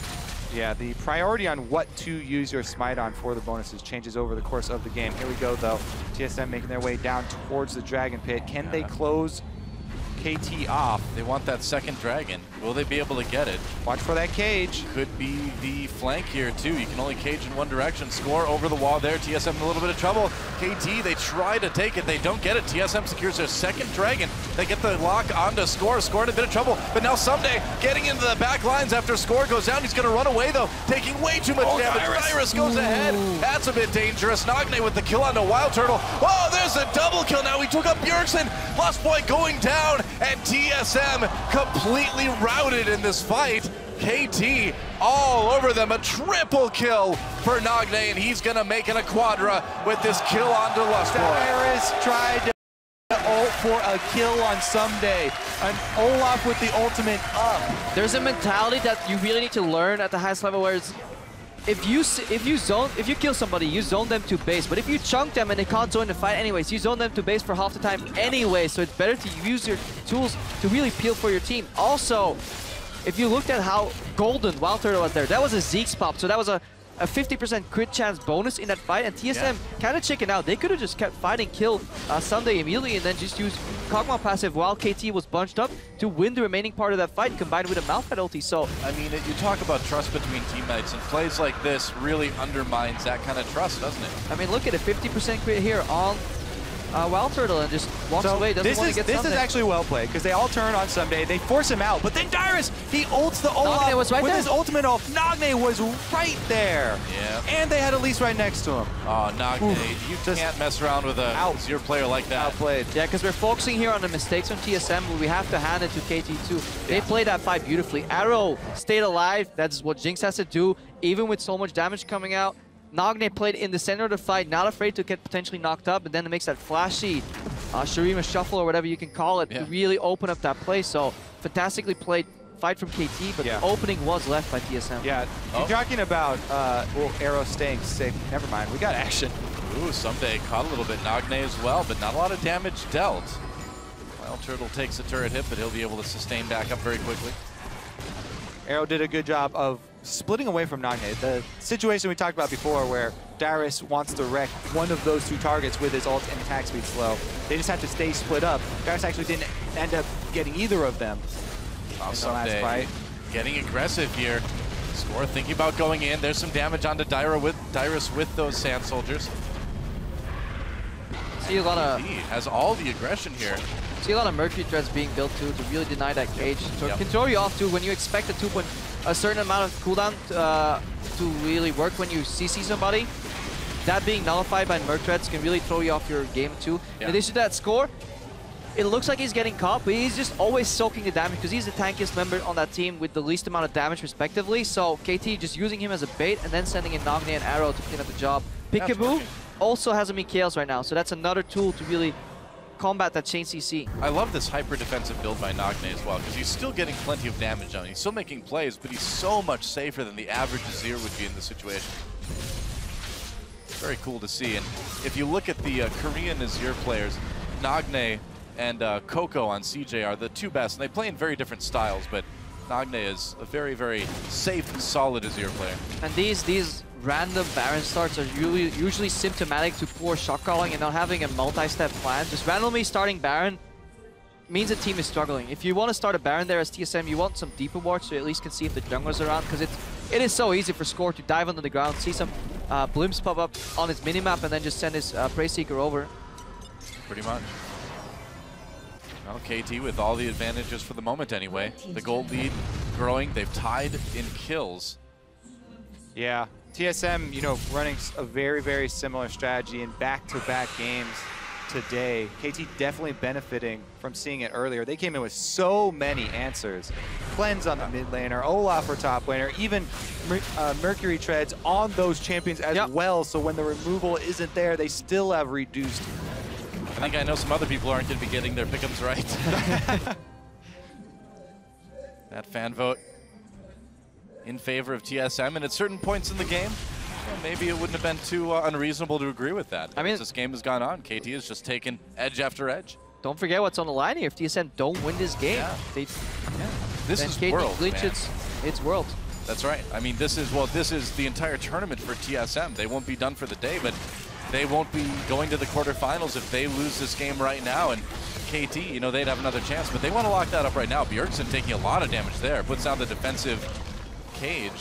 Yeah, the priority on what to use your smite on for the bonuses changes over the course of the game. Here we go, though. TSM making their way down towards the dragon pit. Can they close KT off? They want that second dragon. Will they be able to get it? Watch for that cage. Could be the flank here, too. You can only cage in one direction. Score over the wall there. TSM in a little bit of trouble. KT, they try to take it. They don't get it. TSM secures their second dragon. They get the lock onto Score. Score in a bit of trouble. But now Ssumday getting into the back lines after Score goes down. He's going to run away, though, taking way too much damage. Dyrus goes ahead. That's a bit dangerous. Nagne with the kill onto Wildturtle. Oh, there's a double kill now. He took up Bjergsen. Lustboy going down, and TSM completely routed in this fight. KT all over them. A triple kill for Nagne, and he's going to make it a quadra with this kill onto Lustboy. Dyrus tried to ult for a kill on Ssumday. An Olaf with the ultimate up. There's a mentality that you really need to learn at the highest level, where it's if you kill somebody, you zone them to base. But if you chunk them and they can't join the fight anyways, you zone them to base for half the time anyway. So it's better to use your tools to really peel for your team. Also, if you looked at how golden Wildturtle was there, that was a Zeke's pop. So that was a 50% crit chance bonus in that fight, and TSM kind of chickened out. They could have just kept fighting, killed Ssumday immediately, and then just used Kog'Maw passive while KT was bunched up to win the remaining part of that fight, combined with a Malphite ulti. So, I mean, you talk about trust between teammates, and plays like this really undermines that kind of trust, doesn't it? I mean, look at it, 50% crit here on Wildturtle, and just walks away, doesn't want to get This is actually well played, because they all turn on Ssumday, they force him out, but then Dyrus, he ults the Olaf was right with there. his ultimate ult. Nagne was right there. Yeah. And they had Elise right next to him. Oh, Nagne, you can't mess around with a Azir player like that. Outplayed. Yeah, because we're focusing here on the mistakes on TSM, but we have to hand it to KT too. They played that fight beautifully. Arrow stayed alive, that's what Jinx has to do, even with so much damage coming out. Nagne played in the center of the fight, not afraid to get potentially knocked up, and then it makes that flashy Shurima shuffle or whatever you can call it to really open up that play. So fantastically played fight from KT, but the opening was left by TSM. Yeah, you're talking about well, Arrow staying safe. Never mind, we got action. Ooh, Ssumday caught a little bit. Nagne as well, but not a lot of damage dealt. Wildturtle takes a turret hit, but he'll be able to sustain back up very quickly. Arrow did a good job of splitting away from Nagne. The situation we talked about before where Dyrus wants to wreck one of those two targets with his ult and attack speed slow. They just have to stay split up. Dyrus actually didn't end up getting either of them in the last fight. Getting aggressive here. Score thinking about going in. There's some damage onto Dyrus with those Sand Soldiers. See a lot of... He has all the aggression here. See a lot of Mercury threads being built too to really deny that cage. So it can throw you off too when you expect a certain amount of cooldown to really work when you CC somebody. That being nullified by Merc threads can really throw you off your game too. In addition to that Score, it looks like he's getting caught, but he's just always soaking the damage because he's the tankiest member on that team with the least amount of damage respectively. So KT just using him as a bait and then sending in Nagne and Arrow to clean up the job. Piccaboo also has a Mikhails right now, so that's another tool to really combat that chain CC. I love this hyper-defensive build by Nagne as well, because he's still getting plenty of damage on. He's still making plays, but he's so much safer than the average Azir would be in this situation. Very cool to see. And if you look at the Korean Azir players, Nagne and Coco on CJ are the two best, and they play in very different styles, but Nagne is a very, very safe, solid Azir player. And these random Baron starts are usually symptomatic to poor shot calling and not having a multi-step plan. Just randomly starting Baron means the team is struggling. If you want to start a Baron there as TSM, you want some deeper wards so you at least can see if the jungler's around, because it is so easy for Score to dive onto the ground, see some blimps pop up on his minimap, and then just send his Prey Seeker over. Pretty much. Well, KT with all the advantages for the moment anyway. The gold lead growing. They've tied in kills. Yeah, TSM, you know, running a very, very similar strategy in back-to-back games today. KT definitely benefiting from seeing it earlier. They came in with so many answers. Cleanse on the mid laner, Olaf for top laner, even Mercury treads on those champions as well, so when the removal isn't there, they still have reduced. I think I know some other people aren't going to be getting their pickups right. That fan vote in favor of TSM, and at certain points in the game, well, maybe it wouldn't have been too unreasonable to agree with that. I mean, as this game has gone on, KT has just taken edge after edge. Don't forget what's on the line here. If TSM don't win this game, This is KT World, glitch, man. it's World. That's right. I mean, this is the entire tournament for TSM. They won't be done for the day, but they won't be going to the quarterfinals if they lose this game right now. And KT, you know, they'd have another chance, but they want to lock that up right now. Bjergsen taking a lot of damage there, puts down the defensive cage.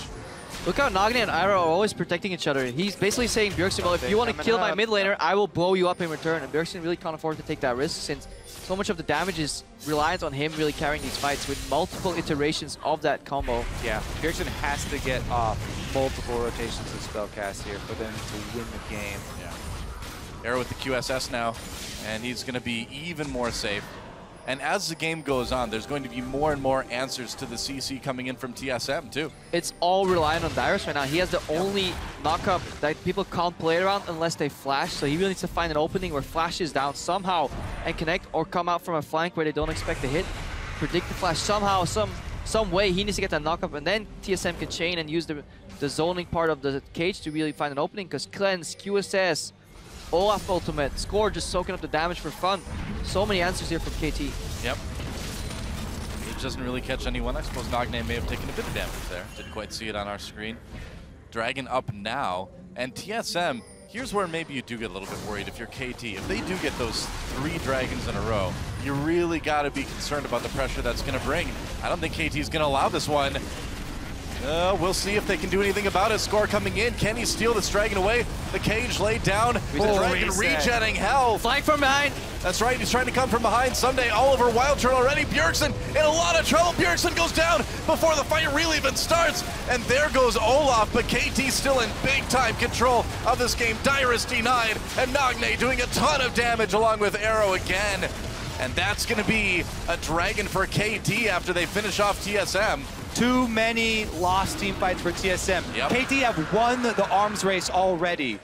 Look how Nagne and Ira are always protecting each other. He's basically saying, Bjergsen, well, if you want to kill my mid laner, I will blow you up in return. And Bjergsen really can't afford to take that risk, since so much of the damage is reliant on him really carrying these fights with multiple iterations of that combo. Yeah, Bjergsen has to get off multiple rotations of spellcast here for them to win the game. Yeah. Arrow with the QSS now, and he's going to be even more safe. And as the game goes on, there's going to be more and more answers to the CC coming in from TSM too. It's all reliant on Dyrus right now. He has the only knockup that people can't play around unless they flash, so he really needs to find an opening where flash is down somehow and connect, or come out from a flank where they don't expect a hit. Predict the flash somehow, some way he needs to get that knockup, and then TSM can chain and use the zoning part of the cage to really find an opening, because Cleanse, QSS, Olaf ultimate, Score just soaking up the damage for fun. So many answers here from KT. Yep. It doesn't really catch anyone. I suppose Nagne may have taken a bit of damage there. Didn't quite see it on our screen. Dragon up now. And TSM, here's where maybe you do get a little bit worried if you're KT. If they do get those 3 dragons in a row, you really got to be concerned about the pressure that's going to bring. I don't think KT is going to allow this one. We'll see if they can do anything about it. Score coming in. Can he steal this dragon away? The cage laid down. The dragon regenerating health. Flank from behind. That's right. He's trying to come from behind. Ssumday all over Wildturtle already. Bjergsen in a lot of trouble. Bjergsen goes down before the fight really even starts. And there goes Olaf, but KT still in big time control of this game. Dyrus denied, and Nagne doing a ton of damage along with Arrow again. And that's going to be a dragon for KT after they finish off TSM. Too many lost team fights for TSM. Yep. KT have won the arms race already.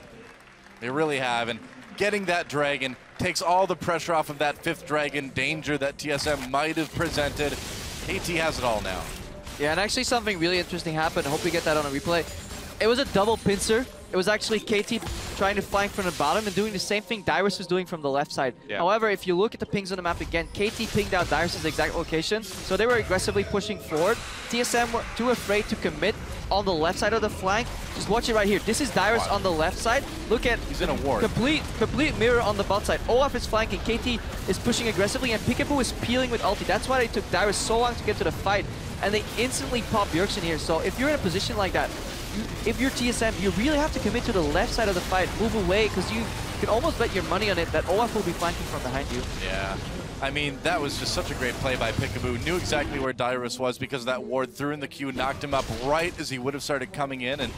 They really have, and getting that dragon takes all the pressure off of that 5th dragon danger that TSM might have presented. KT has it all now. Yeah, and actually something really interesting happened. I hope we get that on a replay. It was a double pincer. It was actually KT trying to flank from the bottom and doing the same thing Dyrus was doing from the left side. Yeah. However, if you look at the pings on the map again, KT pinged out Dyrus' exact location, so they were aggressively pushing forward. TSM were too afraid to commit on the left side of the flank. Just watch it right here. This is Dyrus on the left side. Look at he's in a ward. Complete mirror on the bot side. Olaf is flanking, KT is pushing aggressively, and Piccaboo is peeling with ulti. That's why they took Dyrus so long to get to the fight, and they instantly pop Bjergsen here. So if you're in a position like that, if you're TSM, you really have to commit to the left side of the fight, move away, because you can almost bet your money on it that Olaf will be flanking from behind you. Yeah. I mean, that was just such a great play by Piccaboo. Knew exactly where Dyrus was because of that ward, threw in the Q, knocked him up right as he would have started coming in, and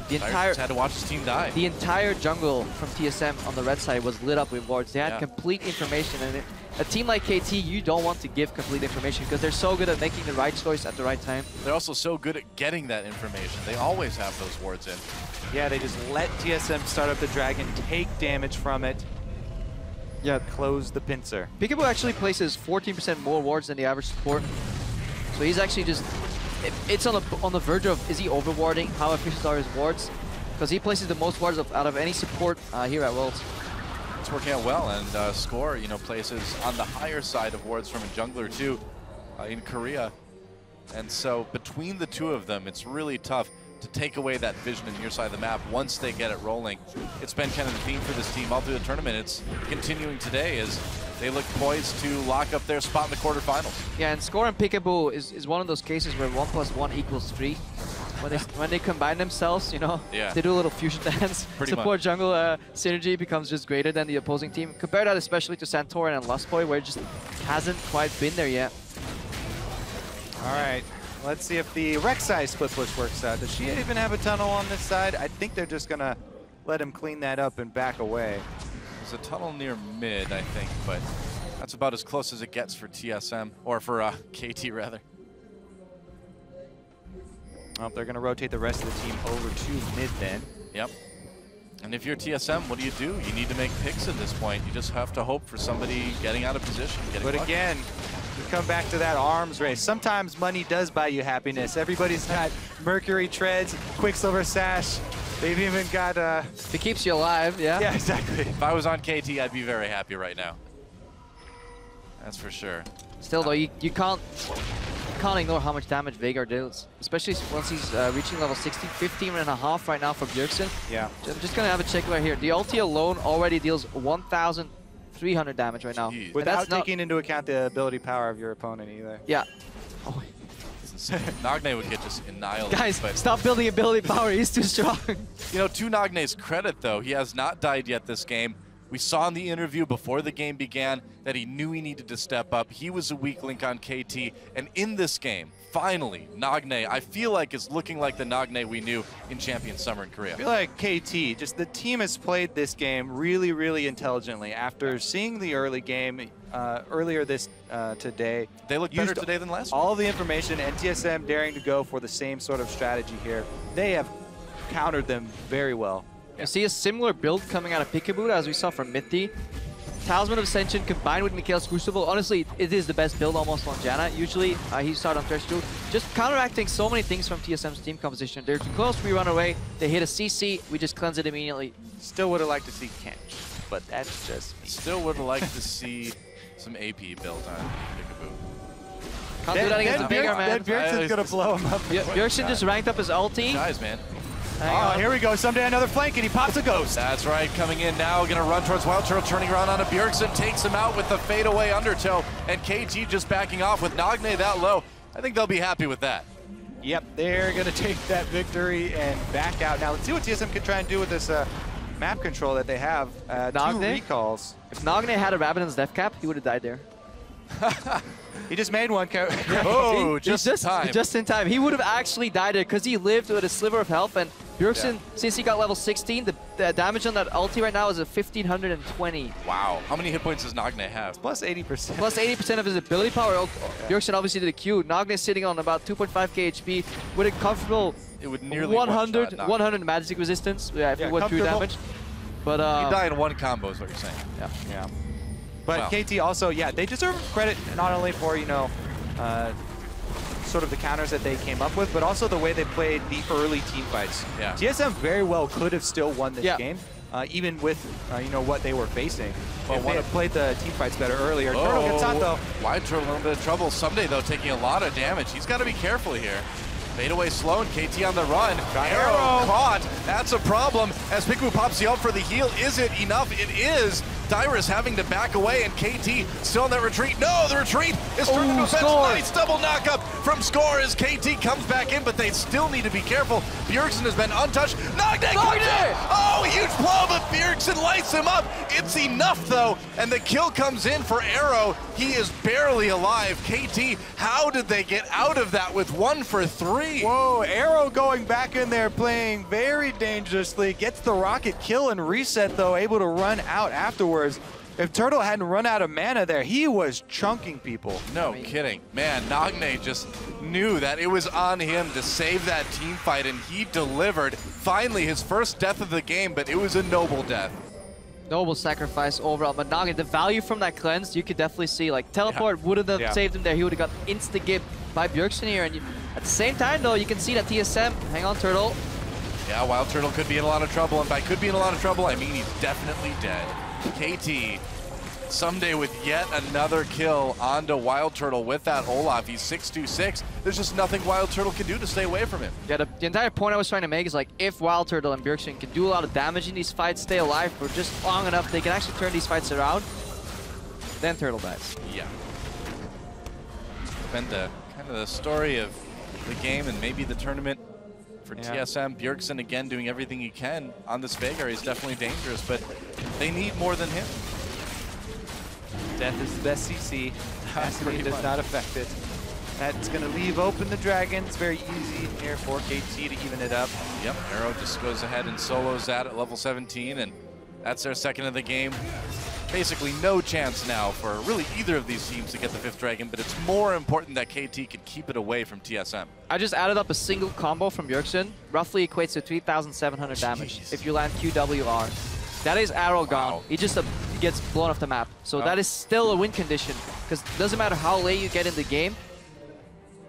Dyrus had to watch his team die. The entire jungle from TSM on the red side was lit up with wards. They had complete information, and a team like KT, you don't want to give complete information because they're so good at making the right choice at the right time. They're also so good at getting that information. They always have those wards in. Yeah, they just let TSM start up the dragon, take damage from it. close the pincer. Piccaboo actually places 14% more wards than the average support. So he's actually just, it's on the verge of, is he overwarding? How efficient are his wards? Because he places the most wards out of any support here at Worlds. It's working out well, and Score, you know, places on the higher side of wards from a jungler too in Korea. And so between the two of them, it's really tough to take away that vision in your side of the map once they get it rolling. It's been kind of the theme for this team all through the tournament. It's continuing today as they look poised to lock up their spot in the quarterfinals. Yeah, and Score and Piccaboo is one of those cases where 1 + 1 = 3. When they combine themselves, you know, they do a little fusion dance. Support jungle synergy becomes just greater than the opposing team. Compare that especially to Santorin and Lustboy, where it just hasn't quite been there yet. All right, let's see if the Rek'Sai split push works out. Does she even have a tunnel on this side? I think they're just gonna let him clean that up and back away. There's a tunnel near mid, I think, but that's about as close as it gets for TSM, or for KT rather. Well, they're gonna rotate the rest of the team over to mid then. Yep. And if you're TSM, what do? You need to make picks at this point. You just have to hope for somebody getting out of position. But lucky. Again, we come back to that arms race. Sometimes money does buy you happiness. Everybody's got Mercury treads, Quicksilver sash. They've even got If it keeps you alive, yeah. Yeah, exactly. If I was on KT, I'd be very happy right now. That's for sure. Still though, you can't ignore how much damage Veigar deals, especially once he's reaching level 60, 15.5 right now for Bjergsen. Yeah. I'm just gonna have a check right here. The ulti alone already deals 1,300 damage right now. Jeez. Without taking into account the ability power of your opponent either. Yeah. Oh. Nagne would get just annihilated. Guys, but stop building ability power. He's too strong. You know, to Nagne's credit, though, he has not died yet this game. We saw in the interview before the game began that he knew he needed to step up. He was a weak link on KT, and in this game, finally, Nagne, I feel like, is looking like the Nagne we knew in Champion Summer in Korea. I feel like KT, just the team has played this game really, really intelligently. After seeing the early game earlier this today, They look better today than last week. All the information, and TSM daring to go for the same sort of strategy here. They have countered them very well. You see a similar build coming out of Piccaboo as we saw from Mithy. Talisman of Ascension combined with Mikhail's Crucible. Honestly, it is the best build almost on Janna. Usually, he started on Thresh too. Just counteracting so many things from TSM's team composition. They're too close, we run away. They hit a CC, we just cleanse it immediately. Still would have liked to see Kench, but that's just me. Still would have liked to see some AP built on Piccaboo. Can't do that against the Veigar, man. Bjergsen's gonna blow him up. Bjergsen just ranked up his ulti. Guys, man. Oh, here we go. Ssumday another flank, and he pops a ghost. That's right, coming in now, gonna run towards Wildturtle, turning around onto Bjergsen, takes him out with the fadeaway undertow, and KT just backing off with Nagne that low. I think they'll be happy with that. Yep, they're gonna take that victory and back out. Now let's see what TSM can try and do with this map control that they have. 2 recalls. If Nagne had a Rabadon's death cap, he would have died there. He just made one. Oh, just in time. Just in time. He would have actually died there because he lived with a sliver of health. And Bjergsen, since he got level 16, the damage on that ulti right now is a 1,520. Wow. How many hit points does Nagne have? Plus 80%. Plus 80% of his ability power. Bjergsen obviously did a Q. Nagne is sitting on about 2.5k HP with a comfortable It would nearly 100 magic resistance. Yeah, if it went through damage. But you die in one combo is what you're saying. Yeah. But KT also, yeah, they deserve credit not only for, you know, sort of the counters that they came up with, but also the way they played the early team fights. Yeah. TSM very well could have still won this game, even with, you know, what they were facing. Well, if they had played the team fights better earlier. Turtle gets out, though. Wildturtle a little bit of trouble. Ssumday, though, taking a lot of damage. He's got to be careful here. Fade away slow, and KT on the run. Arrow caught. That's a problem as Piccaboo pops the ult for the heal. Is it enough? It is. Dyrus having to back away, and KT still in that retreat. No, the retreat is turned into a nice double knockup from Score as KT comes back in, but they still need to be careful. Bjergsen has been untouched. Nagne! Oh, huge blow, but Bjergsen lights him up. It's enough, though, and the kill comes in for Arrow. He is barely alive. KT, how did they get out of that with 1 for 3? Whoa, Arrow going back in there, playing very dangerously. Gets the rocket kill and reset, though, able to run out afterwards. If Turtle hadn't run out of mana there, he was chunking people. No kidding. Man, Nagne just knew that it was on him to save that team fight, and he delivered. Finally, his first death of the game, but it was a noble death. Noble sacrifice overall, but Nagne, the value from that cleanse, you could definitely see. Like, teleport wouldn't have saved him there. He would have got insta-gibbed by Bjergsen here. And at the same time, though, you can see that TSM, hang on, Turtle. Yeah, Wildturtle could be in a lot of trouble. And by could be in a lot of trouble, I mean he's definitely dead. KT, Ssumday with yet another kill onto Wildturtle with that Olaf. He's 626. There's just nothing Wildturtle can do to stay away from him. Yeah, the entire point I was trying to make is like, if Wildturtle and Bjergsen can do a lot of damage in these fights, stay alive for just long enough, they can actually turn these fights around, then Turtle dies. Yeah. Been the kind of the story of the game and maybe the tournament for TSM. Bjergsen again doing everything he can on this Veigar. He's definitely dangerous, but they need more than him. Death is the best CC. Destiny does not affect it. That's going to leave open the dragon. It's very easy here for KT to even it up. Yep, Arrow just goes ahead and solos that at level 17, and that's their second of the game. Basically no chance now for really either of these teams to get the 5th dragon, but it's more important that KT can keep it away from TSM. I just added up a single combo from Bjergsen, roughly equates to 3,700 damage if you land QWR. That is Arrow gone. Wow. He just gets blown off the map. So that is still a win condition, because it doesn't matter how late you get in the game,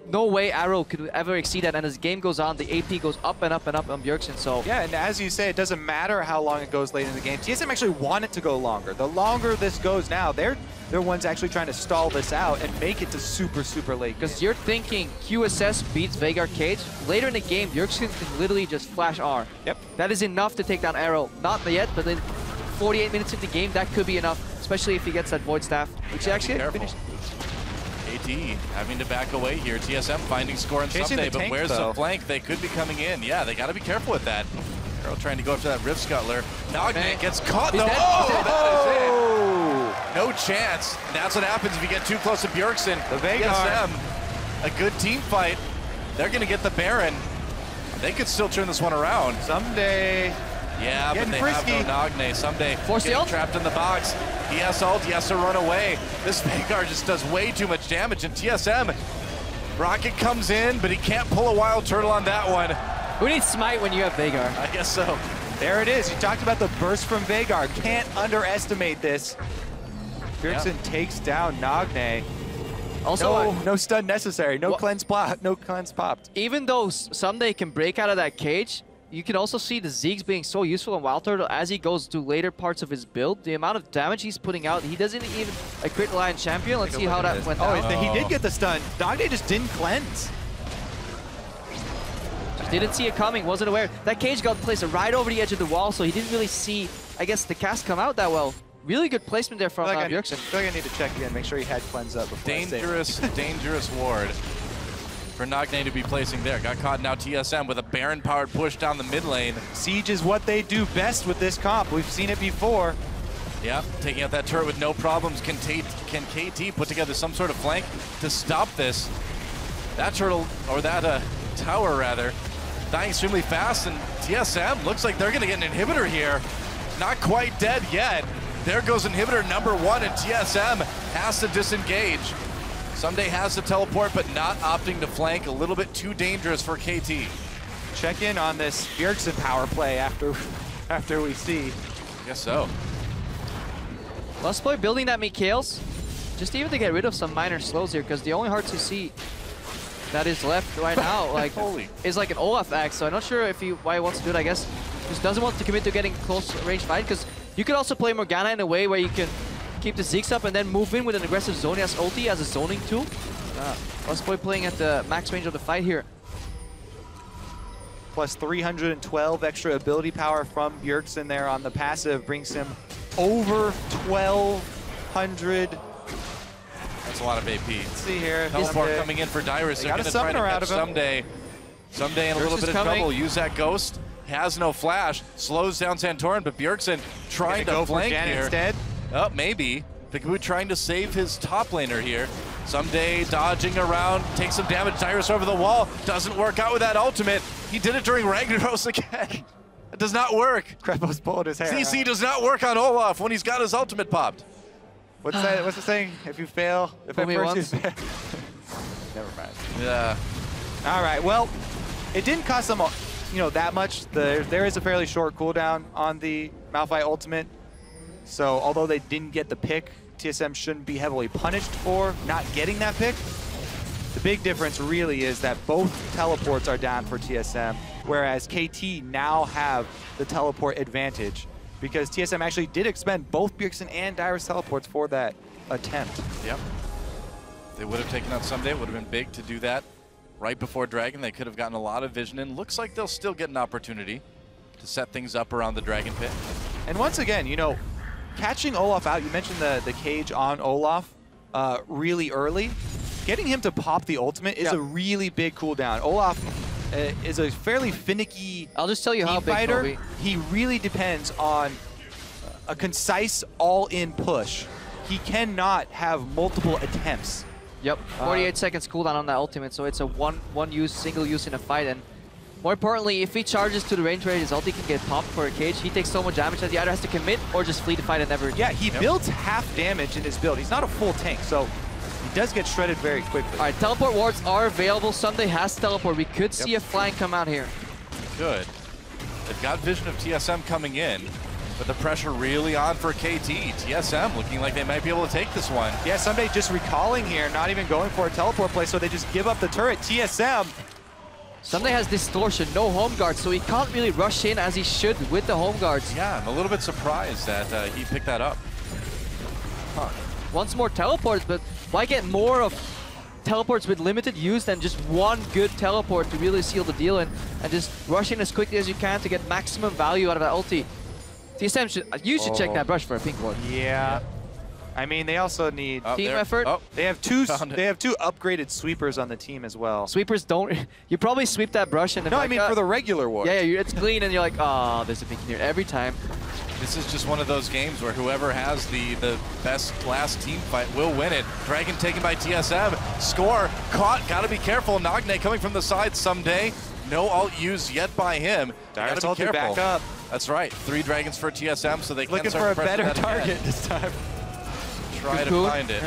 no way Arrow could ever exceed that. And as the game goes on, the AP goes up and up and up on Bjergsen. So yeah, and as you say, it doesn't matter how long it goes late in the game. TSM actually want it to go longer. The longer this goes now, they're ones actually trying to stall this out and make it to super, super late. Because you're thinking QSS beats Veigar Cage. Later in the game, Bjergsen can literally just flash R. Yep. That is enough to take down Arrow. Not yet, but in 48 minutes in the game, that could be enough, especially if he gets that Void Staff, which actually finished. KT having to back away here. TSM finding score on Ssumday, but where's the flank? They could be coming in. Yeah, they got to be careful with that. Arrow trying to go after that Rift Scuttler. Nagne gets caught though. Oh, that is it. No chance. That's what happens if you get too close to Bjergsen. The Veigar. TSM, a good team fight. They're going to get the Baron. They could still turn this one around. Ssumday. Yeah, but they frisky. have no Nagne. Ssumday getting ult? trapped in the box. He has ult, he has to run away. This Veigar just does way too much damage, and TSM, Rocket comes in, but he can't pull a Wildturtle on that one. Who needs Smite when you have Veigar? I guess so. There it is. You talked about the burst from Veigar. Can't underestimate this. Bjergsen takes down Nagne. Also, no stun necessary. No cleanse popped. Even though Ssumday can break out of that cage, you can also see the Zeke's being so useful on Wildturtle as he goes to later parts of his build. The amount of damage he's putting out, he doesn't even a crit line champion. Let's see how that went down. He did get the stun. Nagne just didn't cleanse. Just didn't see it coming, wasn't aware. That cage got placed right over the edge of the wall, so he didn't really see, I guess, the cast come out that well. Really good placement there from Bjergsen. I feel like I need to check again, make sure he had cleanse up before Dangerous ward for Nagne to be placing there. Got caught now TSM with a Baron-powered push down the mid lane. Siege is what they do best with this comp. We've seen it before. Yeah, taking out that turret with no problems. Can KT put together some sort of flank to stop this? That turtle, or that tower rather, dying extremely fast, and TSM looks like they're gonna get an inhibitor here. Not quite dead yet. There goes inhibitor number 1, and TSM has to disengage. Ssumday has to teleport, but not opting to flank. A little bit too dangerous for KT. Check in on this Bjergsen power play after we see. I guess so. Lustboy building that Mikhails, just even to get rid of some minor slows here, because the only hard to see that is left right now is like an Olaf axe. So I'm not sure why he wants to do it. I guess just doesn't want to commit to getting close range fight, because you could also play Morgana in a way where you can keep the Zeeks up and then move in with an aggressive zone as ulti as a zoning tool. Lustboy playing at the max range of the fight here. Plus 312 extra ability power from Bjergsen there on the passive brings him over 1,200. That's a lot of AP. Let's see here. Teleport coming in for Dyrus. They're going to try to catch Ssumday. Ssumday in a little bit of trouble. Use that ghost. Has no flash. Slows down Santorin, but Bjergsen trying to flank here. Instead. Oh, maybe. Piccaboo trying to save his top laner here. Ssumday dodging around, takes some damage. Dyrus over the wall. Doesn't work out with that ultimate. He did it during Ragnaros again. It does not work. Krepo's pulling his hair. CC does not work on Olaf when he's got his ultimate popped. What's that? What's the saying? If you fail, if at first you fail. Never mind. Yeah. All right. Well, it didn't cost them, that much. There is a fairly short cooldown on the Malphite ultimate. So although they didn't get the pick, TSM shouldn't be heavily punished for not getting that pick. The big difference really is that both teleports are down for TSM, whereas KT now have the teleport advantage because TSM actually did expend both Bjergsen and Dyrus teleports for that attempt. Yep. They would have taken out Ssumday. It would have been big to do that right before Dragon. They could have gotten a lot of vision in. Looks like they'll still get an opportunity to set things up around the Dragon Pit. And once again, you know, catching Olaf out, you mentioned the cage on Olaf really early. Getting him to pop the ultimate is a really big cooldown. Olaf is a fairly finicky I'll just tell you how big fighter. He really depends on a concise all-in push. He cannot have multiple attempts. Yep, 48 seconds cooldown on that ultimate, so it's a one use, single use in a fight. And more importantly, if he charges to the range where his ulti can get popped for a cage, he takes so much damage that he either has to commit or just flee the fight and never... Yeah, he builds half damage in his build. He's not a full tank, so he does get shredded very quickly. All right, teleport wards are available. Ssumday has teleport. We could see a flank come out here. Good. They've got vision of TSM coming in, but the pressure really on for KT. TSM looking like they might be able to take this one. Yeah, Ssumday just recalling here, not even going for a teleport play, so they just give up the turret. TSM. Ssumday has distortion, no home guard, so he can't really rush in as he should with the home guards. Yeah, I'm a little bit surprised that he picked that up. Huh. Once more teleports, but why get more of teleports with limited use than just one good teleport to really seal the deal and just rush in as quickly as you can to get maximum value out of that ulti? TSM should check that brush for a pink ward. Yeah. I mean, they also need team effort. They have two upgraded sweepers on the team as well. Sweepers don't. You probably sweep that brush and no, I mean for the regular ward. Yeah, it's clean, and you're like, oh, there's a pink in here every time. This is just one of those games where whoever has the best last team fight will win it. Dragon taken by TSM. Score caught. Got to be careful. Nagne coming from the side someday. No ult used yet by him. Dyrus ult back up. That's right. 3 dragons for TSM, so they can looking for a better target this time. Try to find it.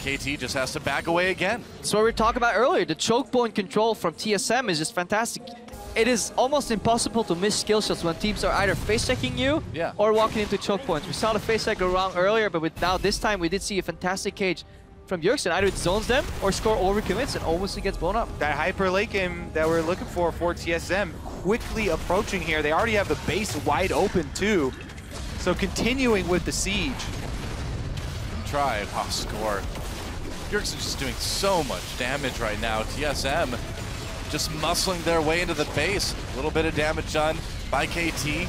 KT just has to back away again. So what we were talking about earlier, the choke point control from TSM is just fantastic. It is almost impossible to miss skill shots when teams are either face checking you or walking into choke points. We saw the face check go wrong earlier, but now this time we did see a fantastic cage from Bjergsen. Either it zones them or score overcommits and almost gets blown up. That hyper late game that we're looking for TSM quickly approaching here. They already have the base wide open too. So continuing with the siege. Try. Oh, score. Bjergsen's just doing so much damage right now. TSM just muscling their way into the base. A little bit of damage done by KT.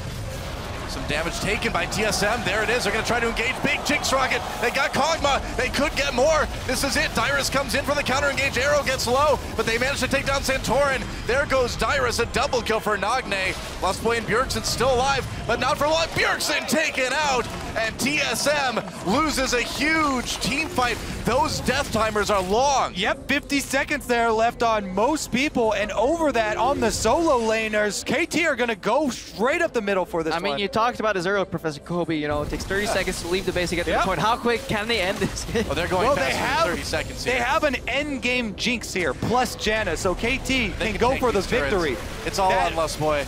Some damage taken by TSM. There it is. They're going to try to engage. Big Jinx rocket. They got Kog'Maw. They could get more. This is it. Dyrus comes in for the counter engage. Arrow gets low, but they managed to take down Santorin. There goes Dyrus. A double kill for Nagne. Lustboy and Bjergsen still alive, but not for long. Bjergsen taken out, and TSM loses a huge team fight. Those death timers are long. Yep, 50 seconds there left on most people, and over that on the solo laners, KT are going to go straight up the middle for this one. I mean, you talked about this earlier, Professor Kobe. You know, it takes 30 seconds to leave the base to get to the point. How quick can they end this? Oh, they're going faster than 30 seconds here. They have an end game Jinx here, plus Janna, so KT can go for the victory. It's all on Lustboy.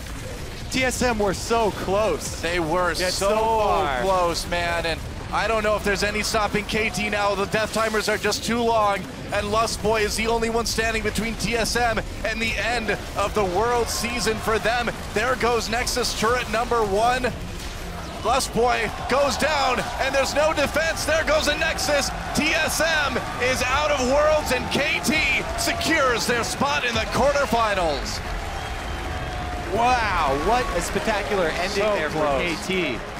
TSM were so close. They were so close, man. And I don't know if there's any stopping KT now. The death timers are just too long, and Lustboy is the only one standing between TSM and the end of the world season for them. There goes Nexus turret number 1. Lustboy goes down, and there's no defense. There goes a Nexus. TSM is out of Worlds, and KT secures their spot in the quarterfinals. Wow, what a spectacular ending there for KT.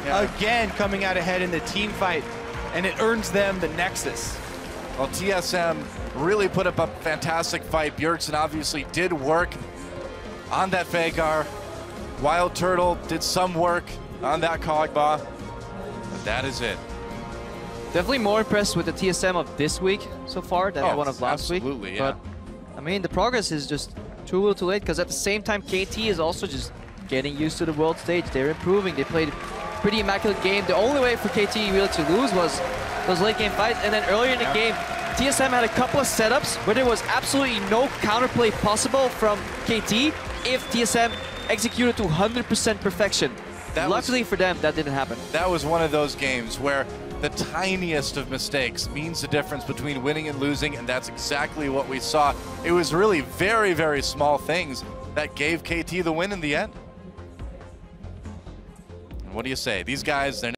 Yeah. Again, coming out ahead in the team fight, and it earns them the Nexus. Well, TSM really put up a fantastic fight. Bjergsen obviously did work on that Veigar. Wildturtle did some work on that Kog'Maw. But that is it. Definitely more impressed with the TSM of this week so far than the one of last week. Absolutely, yeah. But, I mean, the progress is just too little too late, because at the same time, KT is also just getting used to the world stage. They're improving. They played a pretty immaculate game. The only way for KT really to lose was those late game fights. And then earlier in the game, TSM had a couple of setups where there was absolutely no counterplay possible from KT if TSM executed to 100% perfection. Luckily for them, that didn't happen. That was one of those games where the tiniest of mistakes means the difference between winning and losing, and that's exactly what we saw. It was really very, very small things that gave KT the win in the end. And what do you say? These guys, they're